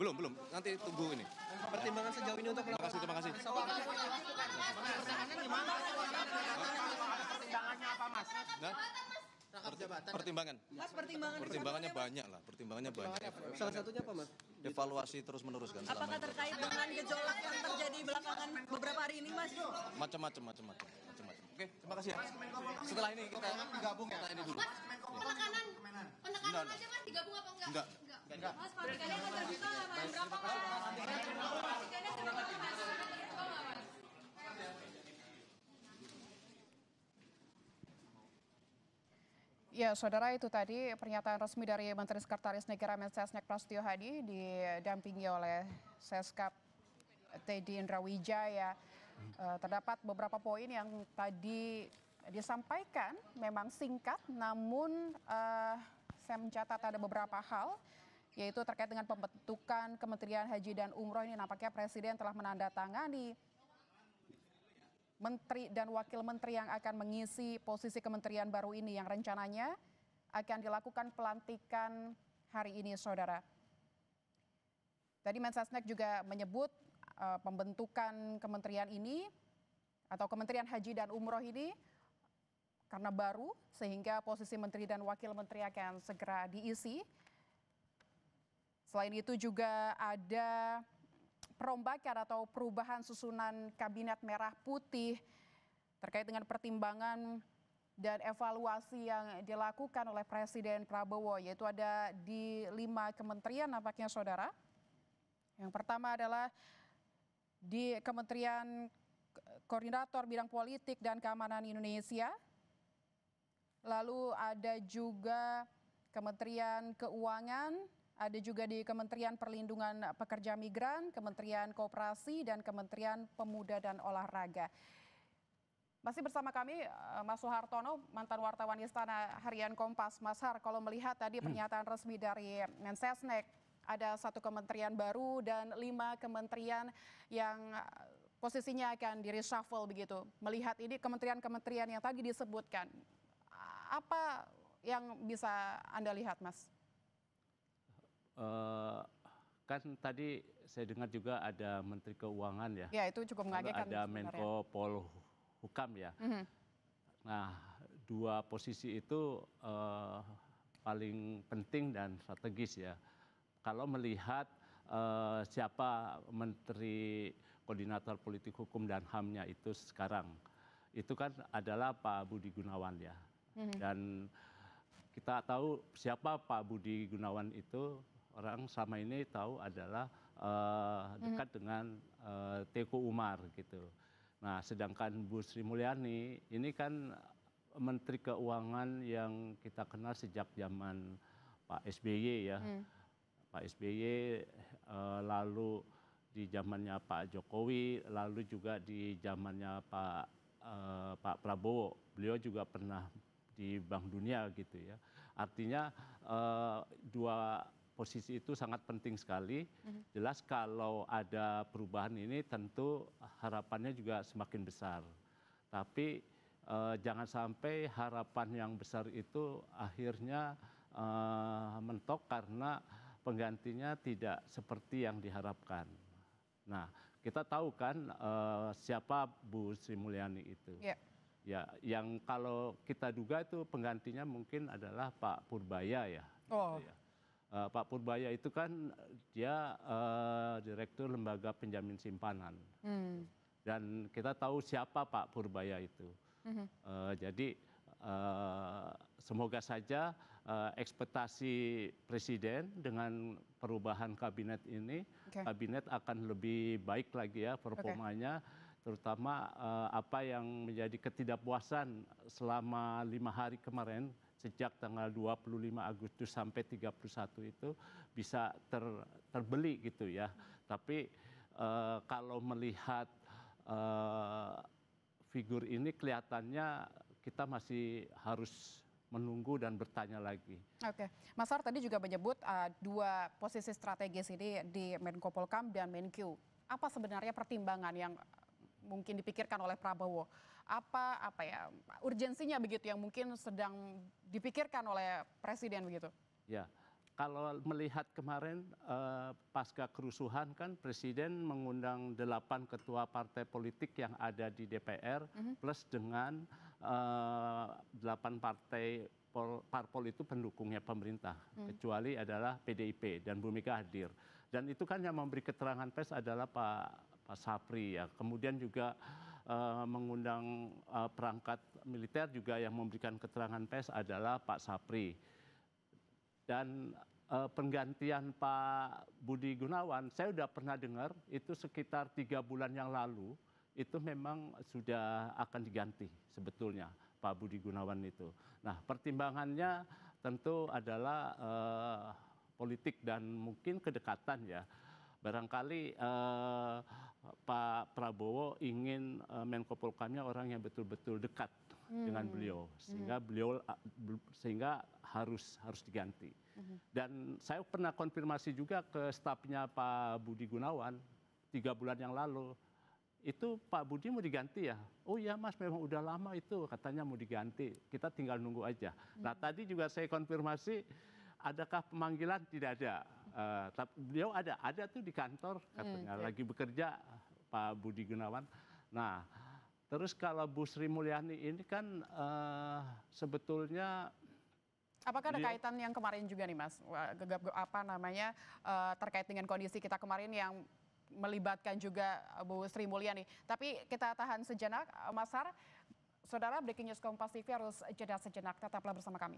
Belum, belum. Nanti tunggu ini. Pertimbangan sejauh ini untuk melakukan. Terima kasih. Pertimbangannya apa, Mas? Nah, Rangkap jabatan. pertimbangan. Mas, Pertimbangannya banyak lah. Pertimbangannya banyak. Salah satunya apa, Mas? Evaluasi terus menerus kan. apakah terkait dengan gejolak yang terjadi belakangan beberapa hari ini, Mas? Macam-macam. Oke, terima kasih ya. Setelah ini kita gabung ya. Kita ini dulu. Penekanan aja kan digabung apa enggak? Enggak. Mas, pelantikannya akan terbuka malam berapa, Mas? Pelantikannya terbuka, Mas. Terbuka nggak, Mas? Ya, saudara, itu tadi pernyataan resmi dari Menteri Sekretaris Negara Mensesnek Prasetyo Hadi didampingi oleh Seskap Teddy Indrawijaya. Terdapat beberapa poin yang tadi disampaikan memang singkat, namun saya mencatat ada beberapa hal, yaitu terkait dengan pembentukan Kementerian Haji dan Umroh. Ini nampaknya Presiden telah menandatangani Menteri dan Wakil Menteri yang akan mengisi posisi kementerian baru ini yang rencananya akan dilakukan pelantikan hari ini, saudara. Tadi Mensesnek juga menyebut pembentukan kementerian ini atau Kementerian Haji dan Umroh ini karena baru sehingga posisi Menteri dan Wakil Menteri akan segera diisi. Selain itu juga ada perombakan atau perubahan susunan Kabinet Merah Putih terkait dengan pertimbangan dan evaluasi yang dilakukan oleh Presiden Prabowo, yaitu ada di 5 kementerian nampaknya, saudara. Yang pertama adalah di Kementerian Koordinator Bidang Politik dan Keamanan Indonesia. Lalu ada juga Kementerian Keuangan, ada juga di Kementerian Perlindungan Pekerja Migran, Kementerian Koperasi, dan Kementerian Pemuda dan Olahraga. Masih bersama kami Mas Suhartono, mantan wartawan Istana Harian Kompas. Mas Har, kalau melihat tadi pernyataan resmi dari Mensesnek, ada 1 kementerian baru dan 5 kementerian yang posisinya akan di-reshuffle begitu. Melihat ini kementerian-kementerian yang tadi disebutkan, apa yang bisa Anda lihat, Mas? Kan tadi saya dengar juga ada Menteri Keuangan ya. Ya, itu cukup mengagetkan. Ada Menko Polhukam ya. Nah, 2 posisi itu paling penting dan strategis ya. Kalau melihat siapa Menteri Koordinator Politik Hukum dan HAM-nya itu sekarang, itu kan adalah Pak Budi Gunawan ya. Dan kita tahu siapa Pak Budi Gunawan itu. Orang selama ini tahu adalah dekat dengan Teuku Umar gitu. Nah, sedangkan Bu Sri Mulyani ini kan Menteri Keuangan yang kita kenal sejak zaman Pak SBY ya. Pak SBY, lalu di zamannya Pak Jokowi, lalu juga di zamannya Pak Prabowo. Beliau juga pernah di Bank Dunia gitu ya. Artinya 2 posisi itu sangat penting sekali. Jelas kalau ada perubahan ini tentu harapannya juga semakin besar. Tapi jangan sampai harapan yang besar itu akhirnya mentok karena penggantinya tidak seperti yang diharapkan. Nah, kita tahu kan siapa Bu Sri Mulyani itu. Ya, yang kalau kita duga itu penggantinya mungkin adalah Pak Purbaya ya. Ya. Pak Purbaya itu kan dia Direktur Lembaga Penjamin Simpanan. Dan kita tahu siapa Pak Purbaya itu. Jadi semoga saja ekspektasi Presiden dengan perubahan kabinet ini, kabinet akan lebih baik lagi ya performanya, terutama apa yang menjadi ketidakpuasan selama 5 hari kemarin, sejak tanggal 25 Agustus sampai 31 itu bisa terbeli gitu ya. Tapi kalau melihat figur ini kelihatannya kita masih harus menunggu dan bertanya lagi. Oke, Mas Har tadi juga menyebut 2 posisi strategis ini di Menko Polhukam dan Menkyu. Apa sebenarnya pertimbangan yang mungkin dipikirkan oleh Prabowo? Apa ya urgensinya begitu yang mungkin sedang dipikirkan oleh Presiden begitu? Ya, kalau melihat kemarin pasca kerusuhan kan Presiden mengundang 8 ketua partai politik yang ada di DPR plus dengan 8 partai parpol itu pendukungnya pemerintah, kecuali adalah PDIP dan Bu Mega hadir. Dan itu kan yang memberi keterangan pers adalah Pak Sapri ya. Kemudian juga mengundang perangkat militer juga yang memberikan keterangan pers adalah Pak Sapri. Dan penggantian Pak Budi Gunawan, saya sudah pernah dengar itu sekitar 3 bulan yang lalu, itu memang sudah akan diganti sebetulnya Pak Budi Gunawan itu. Nah pertimbangannya tentu adalah politik dan mungkin kedekatan ya. Barangkali Pak Prabowo ingin Menko Polhukamnya orang yang betul-betul dekat dengan beliau, sehingga harus diganti. Dan saya pernah konfirmasi juga ke stafnya Pak Budi Gunawan 3 bulan yang lalu. Itu Pak Budi mau diganti ya? Oh iya Mas, memang udah lama itu katanya mau diganti. Kita tinggal nunggu aja. Nah tadi juga saya konfirmasi, adakah pemanggilan? Tidak ada. Tapi beliau ada tuh di kantor katanya lagi bekerja Pak Budi Gunawan. Nah terus kalau Bu Sri Mulyani ini kan sebetulnya apakah ada kaitan yang kemarin juga nih Mas, terkait dengan kondisi kita kemarin yang melibatkan juga Bu Sri Mulyani. Tapi kita tahan sejenak, Mas Har. Saudara, Breaking News Kompas TV harus jeda sejenak. Tetaplah bersama kami.